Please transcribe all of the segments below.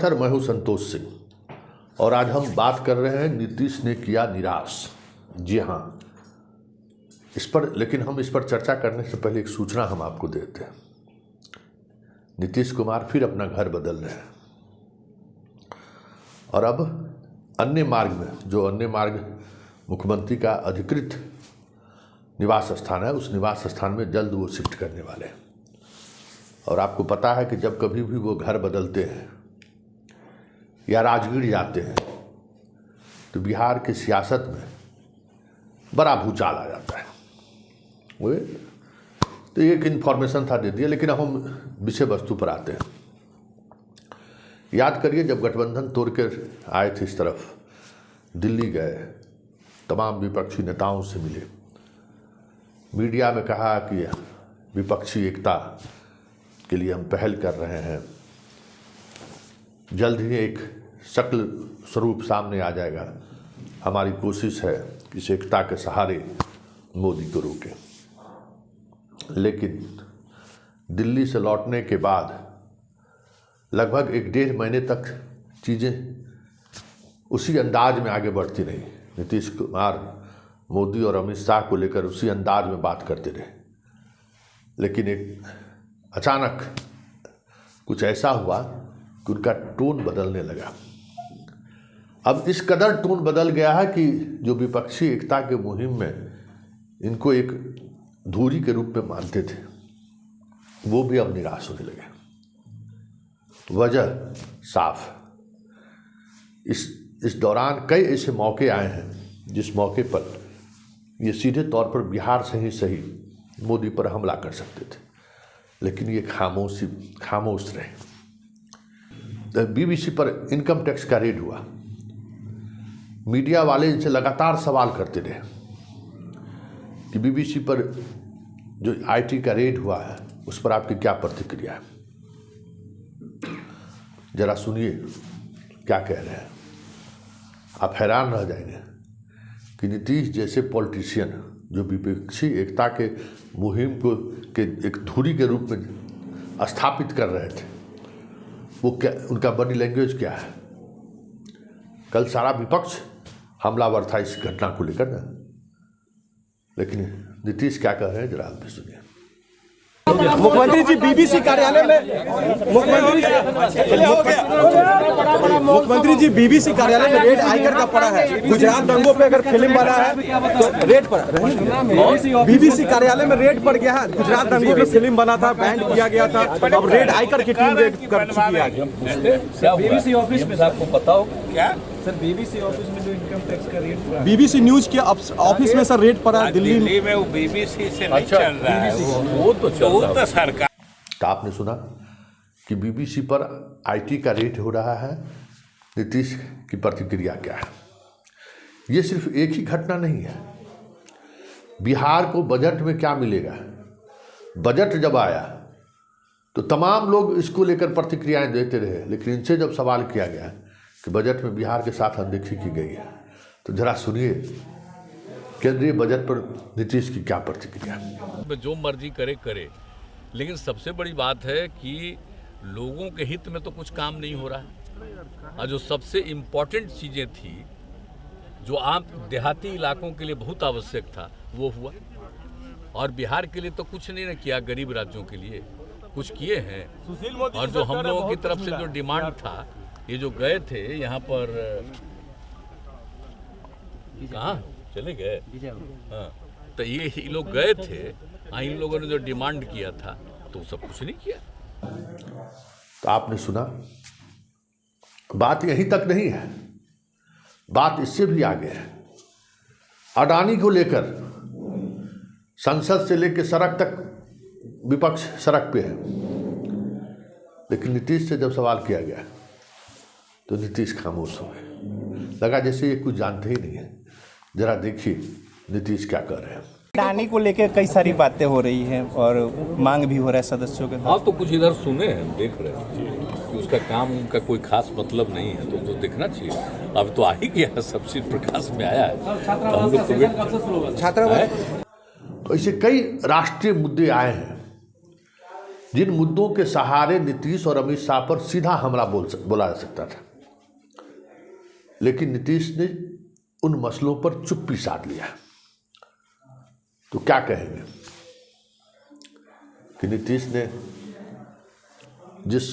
Sir, मैं हूं संतोष सिंह और आज हम बात कर रहे हैं नीतीश ने किया निराश। जी हाँ, लेकिन हम इस पर चर्चा करने से पहले एक सूचना हम आपको देते हैं। नीतीश कुमार फिर अपना घर बदल रहे हैं और अब अन्य मार्ग मुख्यमंत्री का अधिकृत निवास स्थान है, उस निवास स्थान में जल्द वो शिफ्ट करने वाले हैं। और आपको पता है कि जब कभी भी वो घर बदलते हैं या राजगीर जाते हैं तो बिहार की सियासत में बड़ा भूचाल आ जाता है। वो तो एक इन्फॉर्मेशन था, दे दिया, लेकिन अब हम विषय वस्तु पर आते हैं। याद करिए, जब गठबंधन तोड़ कर आए थे इस तरफ, दिल्ली गए, तमाम विपक्षी नेताओं से मिले, मीडिया में कहा कि विपक्षी एकता के लिए हम पहल कर रहे हैं, जल्द ही एक शक्ल स्वरूप सामने आ जाएगा, हमारी कोशिश है कि इस एकता के सहारे मोदी को रोकें। लेकिन दिल्ली से लौटने के बाद लगभग 1-1.5 महीने तक चीज़ें उसी अंदाज में आगे बढ़ती रही। नीतीश कुमार मोदी और अमित शाह को लेकर उसी अंदाज में बात करते रहे, लेकिन एक अचानक कुछ ऐसा हुआ कि उनका टोन बदलने लगा। अब इस कदर टोन बदल गया है कि जो विपक्षी एकता के मुहिम में इनको एक धुरी के रूप में मानते थे, वो भी अब निराश होने लगे। वजह साफ, इस दौरान कई ऐसे मौके आए हैं जिस मौके पर ये सीधे तौर पर बिहार से ही सही मोदी पर हमला कर सकते थे, लेकिन ये खामोश रहे। बीबीसी पर इनकम टैक्स का रेड हुआ, मीडिया वाले इनसे लगातार सवाल करते रहे कि बीबीसी पर जो आईटी का रेड हुआ है उस पर आपकी क्या प्रतिक्रिया है। जरा सुनिए क्या कह रहे हैं, आप हैरान रह जाएंगे कि नीतीश जैसे पॉलिटिशियन जो विपक्षी एकता के मुहिम को के एक धुरी के रूप में स्थापित कर रहे थे, वो क्या, उनका बॉडी लैंग्वेज क्या है। कल सारा विपक्ष हमलावर था इस घटना को लेकर ना, लेकिन नीतीश क्या कह रहे हैं जरा आप भी सुनिए। मुख्यमंत्री जी बीबीसी कार्यालय में रेड आइकर का पड़ा है। गुजरात दंगों पे अगर फिल्म बना है तो रेड पड़ा, बीबीसी कार्यालय में रेड पड़ गया है। गुजरात दंगों पे फिल्म बना था, बैंड किया गया था, अब रेड आइकर की टीम रेड कर चुकी है। बीबीसी ऑफिस में आपको पता हो क्या सर, बीबीसी ऑफिस में जो इनकम टैक्स का रेड पड़ा, बीबीसी न्यूज के ऑफिस में सर रेड पड़ा दिल्ली में। वो बीबीसी से नहीं चल रहा है, वो तो सरकार। तो आपने सुना कि बीबीसी पर आईटी का रेड हो रहा है। नीतीश की प्रतिक्रिया क्या है? ये सिर्फ एक ही घटना नहीं है। बिहार को बजट में क्या मिलेगा? बजट जब आया तो तमाम लोग इसको लेकर प्रतिक्रियाएं देते रहे, लेकिन इनसे जब सवाल किया गया कि बजट में बिहार के साथ अनदेखी की गई है, तो जरा सुनिए केंद्रीय बजट पर नीतीश की क्या प्रतिक्रिया। जो मर्जी करे, लेकिन सबसे बड़ी बात है कि लोगों के हित में तो कुछ काम नहीं हो रहा है। और जो सबसे इम्पोर्टेंट चीज़ें थी, जो आम देहाती इलाकों के लिए बहुत आवश्यक था, वो हुआ। और बिहार के लिए तो कुछ नहीं ना किया, गरीब राज्यों के लिए कुछ किए हैं। और जो हम लोगों की तरफ से जो डिमांड था, ये जो गए थे यहाँ पर, कहाँ चले गए, हाँ, तो ये लोग गए थे, इन लोगों ने जो डिमांड किया था तो सब कुछ नहीं किया। तो आपने सुना, बात यहीं तक नहीं है, बात इससे भी आगे है। अडानी को लेकर संसद से लेकर सड़क तक विपक्ष सड़क पे है, लेकिन नीतीश से जब सवाल किया गया तो नीतीश खामोश हो गए। लगा जैसे ये कुछ जानते ही नहीं है। जरा देखिए नीतीश क्या कर रहे हैं। अडानी को लेकर कई सारी बातें हो रही हैं और मांग भी हो रहा है सदस्यों के। हाँ, तो कुछ इधर सुने हैं, देख रहे हैं कि उसका काम उनका कोई खास मतलब नहीं है, तो देखना चाहिए। अब तो आ ही गया, सब चीज प्रकाश में आया है, तो हम लोग तो छात्रावास, तो ऐसे कई राष्ट्रीय मुद्दे आए हैं जिन मुद्दों के सहारे नीतीश और अमित शाह पर सीधा हमला बोला जा सकता था, लेकिन नीतीश ने उन मसलों पर चुप्पी साध लिया। तो क्या कहेंगे कि नीतीश ने जिस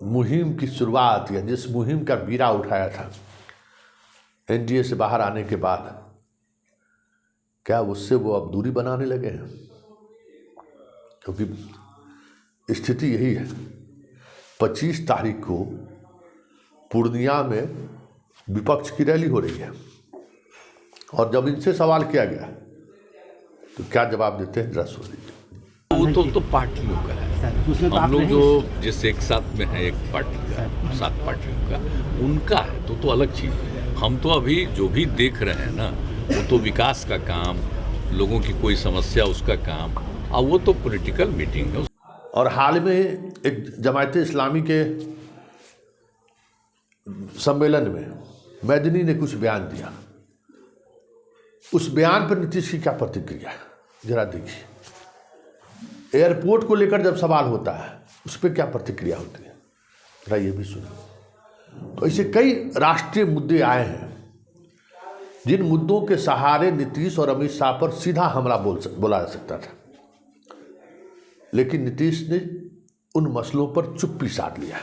मुहिम की शुरुआत या जिस मुहिम का बीड़ा उठाया था एनडीए से बाहर आने के बाद, क्या उससे वो अब दूरी बनाने लगे हैं? क्योंकि स्थिति यही है। 25 तारीख को पूर्णिया में विपक्ष की रैली हो रही है और जब इनसे सवाल किया गया तो क्या जवाब देते हैं, जरा सुन लीजिए। वो तो पार्टियों का है। हम लोग जो जिस एक साथ में है, एक पार्टी का, 7 पार्टियों का, उनका है तो अलग चीज़ है। हम तो अभी जो भी देख रहे हैं ना, वो तो विकास का काम, लोगों की कोई समस्या उसका काम, और वो तो पॉलिटिकल मीटिंग है। और हाल में एक जमायते इस्लामी के सम्मेलन में मैदनी ने कुछ बयान दिया। उस बयान पर नीतीश की क्या प्रतिक्रिया है, जरा देखिए। एयरपोर्ट को लेकर जब सवाल होता है उस पर क्या प्रतिक्रिया होती है, जरा ये भी सुनो। तो ऐसे कई राष्ट्रीय मुद्दे आए हैं जिन मुद्दों के सहारे नीतीश और अमित शाह पर सीधा हमला बोला जा सकता था, लेकिन नीतीश ने उन मसलों पर चुप्पी साध लिया।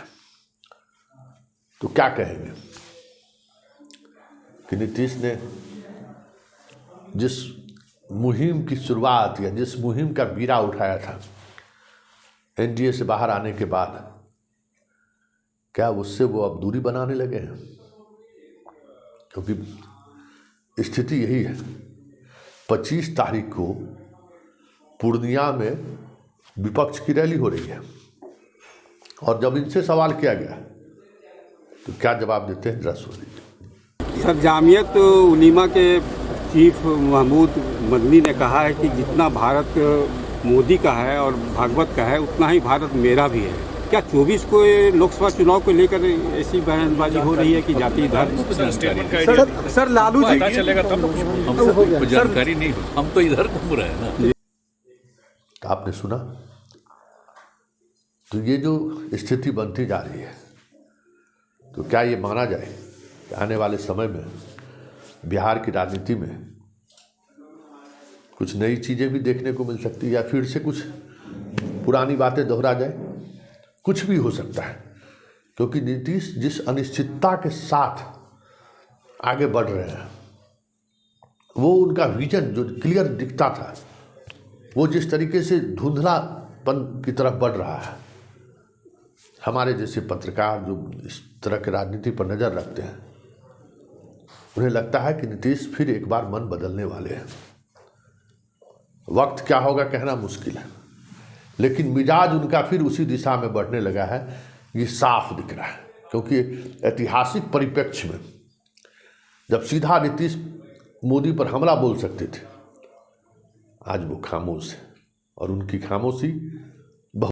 तो क्या कहेंगे कि नीतीश ने जिस मुहिम की शुरुआत या जिस मुहिम का बीड़ा उठाया था एनडीए से बाहर आने के बाद, क्या उससे वो अब दूरी बनाने लगे हैं? क्योंकि स्थिति यही है। 25 तारीख को पूर्णिया में विपक्ष की रैली हो रही है और जब इनसे सवाल किया गया तो क्या जवाब देते हैं, जरा सुन लीजिए। सर, जामियत उलीमा के चीफ महमूद मदनी ने कहा है कि जितना भारत मोदी का है और भागवत का है, उतना ही भारत मेरा भी है। क्या 24 को लोकसभा चुनाव को लेकर ऐसी बयानबाजी हो रही है कि जाति धर्म? सर लालू जी पता चलेगा तब हमको जानकारी नहीं, हम तो इधर घूम रहे हैं ना। तो आपने सुना, तो ये जो स्थिति बनती जा रही है, तो क्या ये माना जाए कि आने वाले समय में बिहार की राजनीति में कुछ नई चीज़ें भी देखने को मिल सकती है या फिर से कुछ पुरानी बातें दोहरा जाए? कुछ भी हो सकता है, क्योंकि नीतीश जिस अनिश्चितता के साथ आगे बढ़ रहे हैं, वो उनका विजन जो क्लियर दिखता था, वो जिस तरीके से धुंधलापन की तरफ बढ़ रहा है, हमारे जैसे पत्रकार जो इस तरह की राजनीति पर नज़र रखते हैं, उन्हें लगता है कि नीतीश फिर एक बार मन बदलने वाले हैं। वक्त क्या होगा कहना मुश्किल है, लेकिन मिजाज उनका फिर उसी दिशा में बढ़ने लगा है, ये साफ दिख रहा है। क्योंकि ऐतिहासिक परिप्रेक्ष्य में जब सीधा नीतीश मोदी पर हमला बोल सकते थे, आज वो खामोश है और उनकी खामोशी